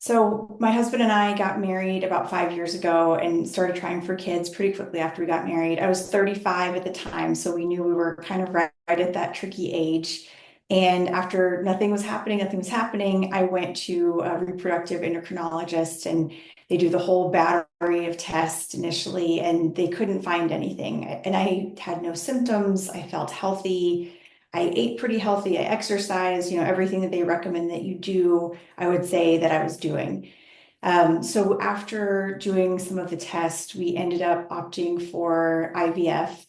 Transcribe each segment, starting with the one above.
So my husband and I got married about 5 years ago and started trying for kids pretty quickly after we got married. I was 35 at the time, so we knew we were kind of right at that tricky age. And after nothing was happening, I went to a reproductive endocrinologist and they do the whole battery of tests initially, and they couldn't find anything. And I had no symptoms. I felt healthy. I ate pretty healthy. I exercised, everything that they recommend that you do, I would say that I was doing. So after doing some of the tests, we ended up opting for IVF.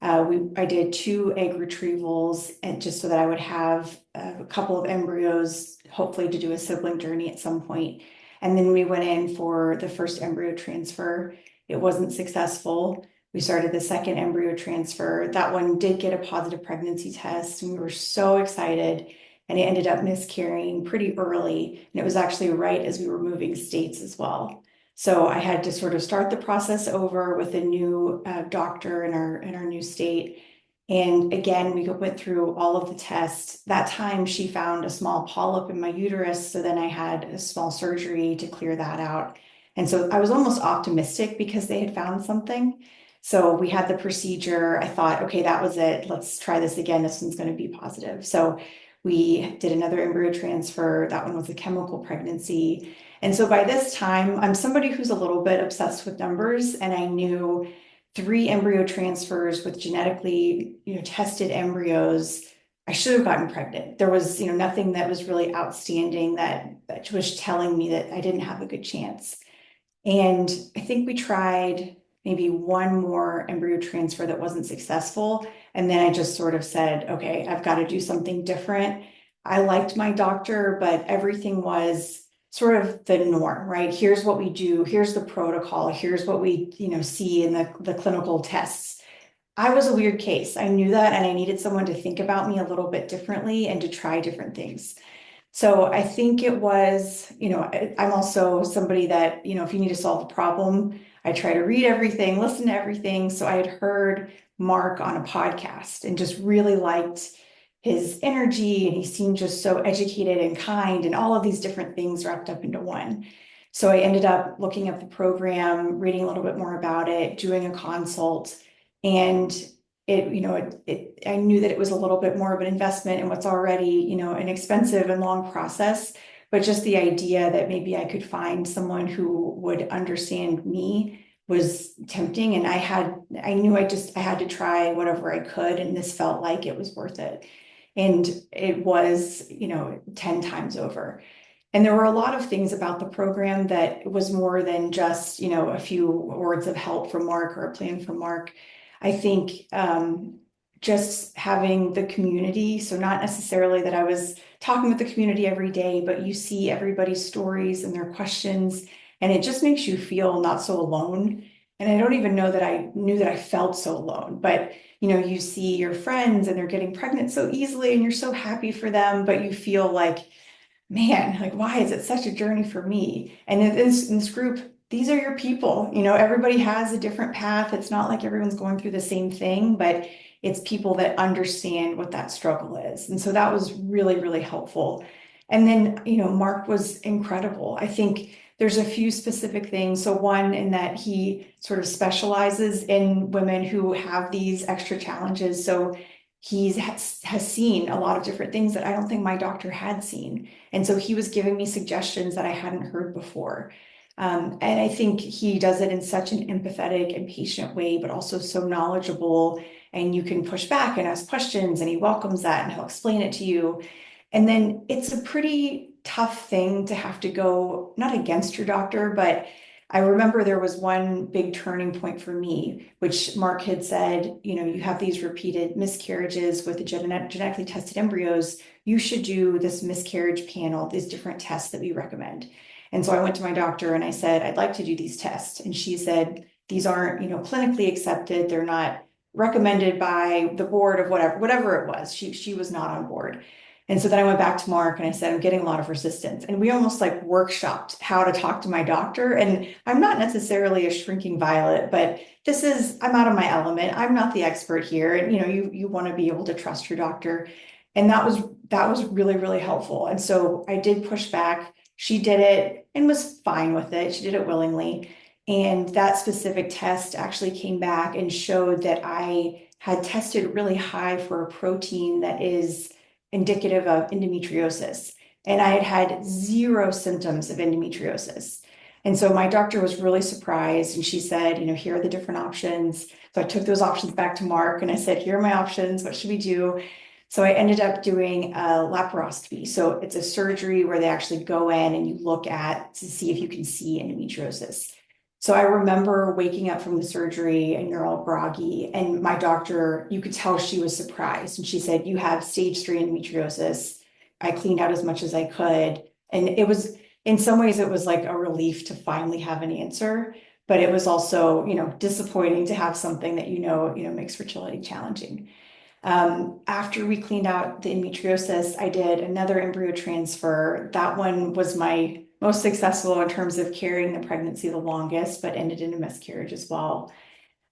I did 2 egg retrievals and just so that I would have a couple of embryos, hopefully to do a sibling journey at some point. And then we went in for the first embryo transfer. It wasn't successful. We started the second embryo transfer. That one did get a positive pregnancy test, and we were so excited. And it ended up miscarrying pretty early. And it was actually right as we were moving states as well. So I had to sort of start the process over with a new doctor in our new state. And again, we went through all of the tests. That time she found a small polyp in my uterus. So then I had a small surgery to clear that out. And so I was almost optimistic because they had found something. So we had the procedure. I thought, okay, that was it. Let's try this again. This one's going to be positive. So we did another embryo transfer. That one was a chemical pregnancy. And so by this time, I'm somebody who's a little bit obsessed with numbers, and I knew 3 embryo transfers with genetically, tested embryos. I should have gotten pregnant. There was, nothing that was really outstanding that was telling me that I didn't have a good chance. And I think we tried maybe one more embryo transfer that wasn't successful. And then I just sort of said, okay, I've got to do something different. I liked my doctor, but everything was sort of the norm, right? Here's what we do. Here's the protocol. Here's what we, see in the clinical tests. I was a weird case. I knew that, and I needed someone to think about me a little bit differently and to try different things. So I think it was, I'm also somebody that, if you need to solve a problem, I try to read everything, listen to everything. So I had heard Marc on a podcast and just really liked his energy, and he seemed just so educated and kind and all of these different things wrapped up into one. So I ended up looking up the program, reading a little bit more about it, doing a consult, and I knew that it was a little bit more of an investment in what's already, an expensive and long process, but just the idea that maybe I could find someone who would understand me was tempting. And I knew I had to try whatever I could, and this felt like it was worth it. And it was, 10 times over. And there were a lot of things about the program that was more than just, a few words of help from Marc or a plan from Marc. I think just having the community, so not necessarily that I was talking with the community every day, but you see everybody's stories and their questions, and it just makes you feel not so alone. And I don't even know that I knew that I felt so alone, but you see your friends and they're getting pregnant so easily and you're so happy for them, but you feel like, man, like, why is it such a journey for me? And in this group, these are your people. Everybody has a different path. It's not like everyone's going through the same thing, but it's people that understand what that struggle is. And so that was really, really helpful. And then, Marc was incredible. I think there's a few specific things. So one, in that he sort of specializes in women who have these extra challenges. So he has seen a lot of different things that I don't think my doctor had seen. And so he was giving me suggestions that I hadn't heard before. And I think he does it in such an empathetic and patient way, but also so knowledgeable. And you can push back and ask questions, and he welcomes that and he'll explain it to you. And then it's a pretty tough thing to have to go, not against your doctor, but I remember there was one big turning point for me, which Marc had said, you have these repeated miscarriages with the genetically tested embryos. You should do this miscarriage panel, these different tests that we recommend. And so I went to my doctor and I said, I'd like to do these tests. And she said, these aren't, clinically accepted. They're not recommended by the board of whatever it was. She was not on board. And so then I went back to Marc and I said, I'm getting a lot of resistance. And we almost like workshopped how to talk to my doctor. And I'm not necessarily a shrinking violet, but I'm out of my element. I'm not the expert here. And you want to be able to trust your doctor. And that was really, really helpful. And so I did push back. She did it and was fine with it. She did it willingly. And that specific test actually came back and showed that I had tested really high for a protein that is indicative of endometriosis. And I had had zero symptoms of endometriosis. And so my doctor was really surprised and she said, here are the different options. So I took those options back to Marc and I said, here are my options. What should we do? So I ended up doing a laparoscopy. So it's a surgery where they actually go in and you look at to see if you can see endometriosis. So I remember waking up from the surgery and you're all groggy. And my doctor, you could tell she was surprised. And she said, you have stage 3 endometriosis. I cleaned out as much as I could. And it was, in some ways, it was like a relief to finally have an answer. But it was also, disappointing to have something that, makes fertility challenging. After we cleaned out the endometriosis, I did another embryo transfer. That one was my most successful in terms of carrying the pregnancy the longest, but ended in a miscarriage as well.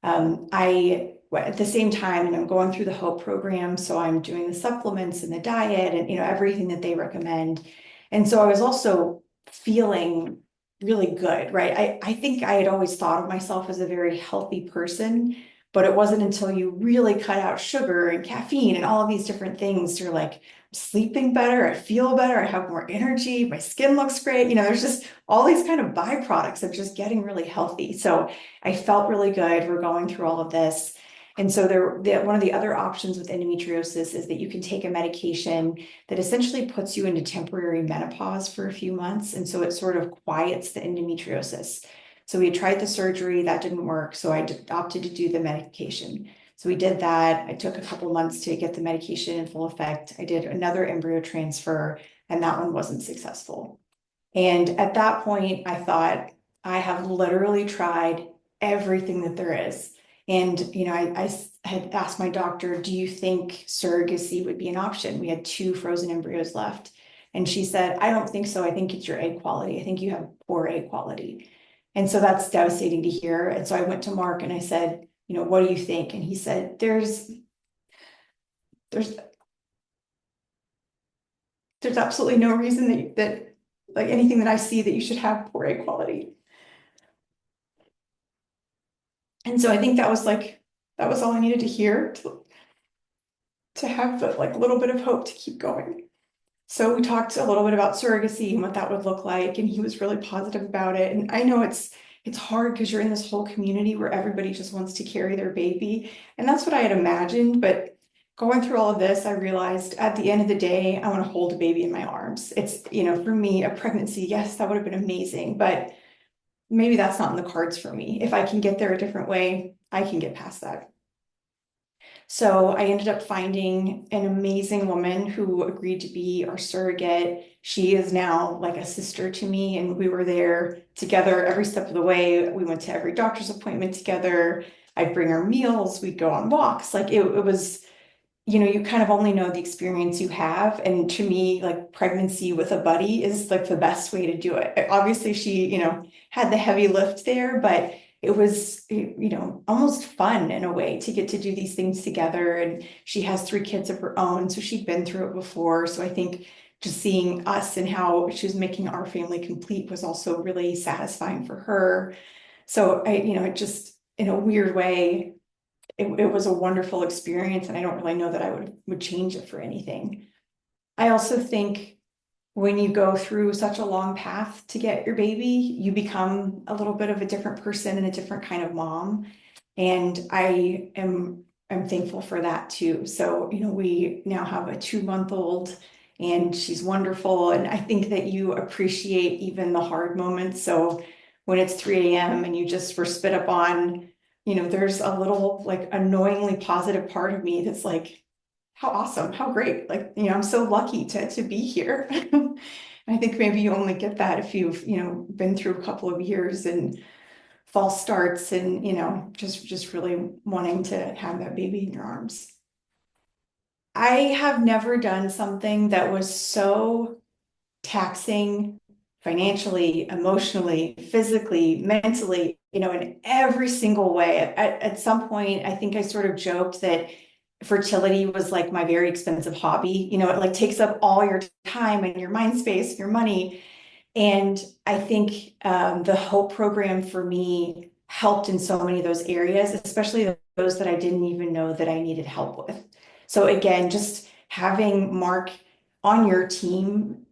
At the same time, I'm going through the HOPE program, so I'm doing the supplements and the diet and everything that they recommend. And so I was also feeling really good, right? I think I had always thought of myself as a very healthy person, but it wasn't until you really cut out sugar and caffeine and all of these different things, you're like, I'm sleeping better, I feel better, I have more energy, my skin looks great. There's just all these kind of byproducts of just getting really healthy. So I felt really good. We're going through all of this. And so one of the other options with endometriosis is that you can take a medication that essentially puts you into temporary menopause for a few months. And so it sort of quiets the endometriosis. So we tried the surgery, that didn't work. So I opted to do the medication. So we did that. I took a couple months to get the medication in full effect. I did another embryo transfer and that one wasn't successful. And at that point, I thought, I have literally tried everything that there is. And, I had asked my doctor, do you think surrogacy would be an option? We had 2 frozen embryos left. And she said, I don't think so. I think it's your egg quality. I think you have poor egg quality. And so that's devastating to hear. And so I went to Marc and I said, what do you think? And he said, there's absolutely no reason that like anything that I see that you should have poor egg quality. And so I think that was all I needed to hear to have the little bit of hope to keep going. So we talked a little bit about surrogacy and what that would look like, and he was really positive about it. And I know it's hard because you're in this whole community where everybody just wants to carry their baby. And that's what I had imagined, but going through all of this, I realized at the end of the day, I want to hold a baby in my arms. It's, for me, a pregnancy, yes, that would have been amazing, but maybe that's not in the cards for me. If I can get there a different way, I can get past that. So I ended up finding an amazing woman who agreed to be our surrogate. She is now like a sister to me, and we were there together every step of the way. We went to every doctor's appointment together. I'd bring her meals, we'd go on walks. Like it was, you kind of only know the experience you have. And to me, like pregnancy with a buddy is like the best way to do it. Obviously, she, had the heavy lift there, but it was, almost fun in a way to get to do these things together. And she has 3 kids of her own, so she'd been through it before. So I think just seeing us and how she was making our family complete was also really satisfying for her. So it just, in a weird way, it was a wonderful experience, and I don't really know that I would change it for anything. I also think when you go through such a long path to get your baby, you become a little bit of a different person and a different kind of mom. And I'm thankful for that too. So, we now have a 2-month-old and she's wonderful. And I think that you appreciate even the hard moments. So when it's 3 a.m. and you just were spit up on, there's a little like annoyingly positive part of me that's like, how awesome, how great. Like, I'm so lucky to be here. I think maybe you only get that if you've, been through a couple of years and false starts and, just really wanting to have that baby in your arms. I have never done something that was so taxing financially, emotionally, physically, mentally, in every single way. At some point, I think I sort of joked that fertility was like my very expensive hobby. It like takes up all your time and your mind space, your money. And I think the HOPE program for me helped in so many of those areas, especially those that I didn't even know that I needed help with. So again, just having Marc on your team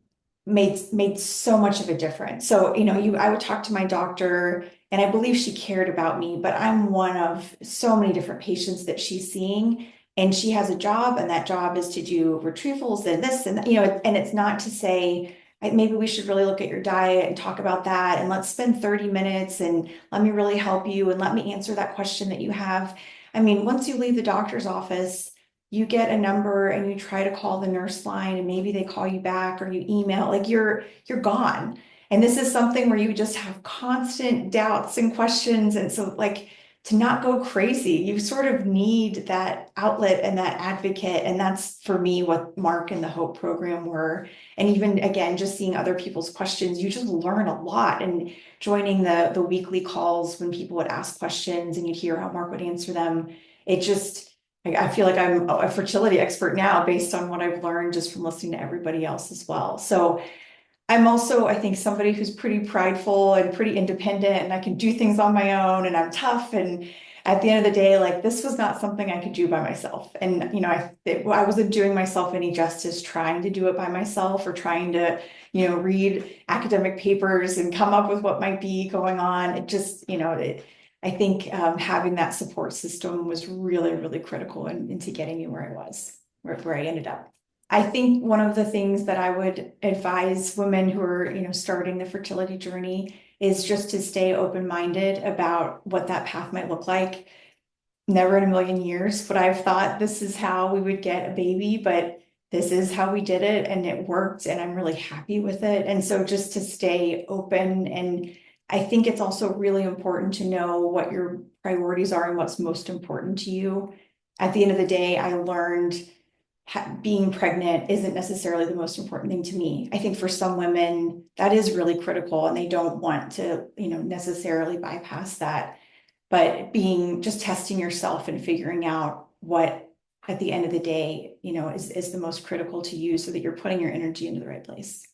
made so much of a difference. So, I would talk to my doctor and I believe she cared about me, but I'm one of so many different patients that she's seeing. And she has a job, and that job is to do retrievals and this and that, and it's not to say maybe we should really look at your diet and talk about that. And let's spend 30 minutes and let me really help you and let me answer that question that you have. I mean, once you leave the doctor's office, you get a number and you try to call the nurse line and maybe they call you back or you email, like you're gone. And this is something where you just have constant doubts and questions. And so like to not go crazy, you sort of need that outlet and that advocate. And that's for me what Marc and the HOPE program were. And even again, just seeing other people's questions, you just learn a lot. And joining the weekly calls when people would ask questions and you'd hear how Marc would answer them, it just I feel like I'm a fertility expert now based on what I've learned just from listening to everybody else as well. So I'm also, I think, somebody who's pretty prideful and pretty independent, and I can do things on my own, and I'm tough. And at the end of the day, like this was not something I could do by myself. And, I wasn't doing myself any justice trying to do it by myself or trying to, read academic papers and come up with what might be going on. It just, I think having that support system was really, really critical into getting me where I was, where I ended up. I think one of the things that I would advise women who are, starting the fertility journey is just to stay open-minded about what that path might look like. Never in a million years would I have thought this is how we would get a baby, but this is how we did it and it worked and I'm really happy with it. And so just to stay open, and I think it's also really important to know what your priorities are and what's most important to you. At the end of the day, I learned being pregnant isn't necessarily the most important thing to me. I think for some women that is really critical and they don't want to, necessarily bypass that. But just testing yourself and figuring out what at the end of the day, is the most critical to you so that you're putting your energy into the right place.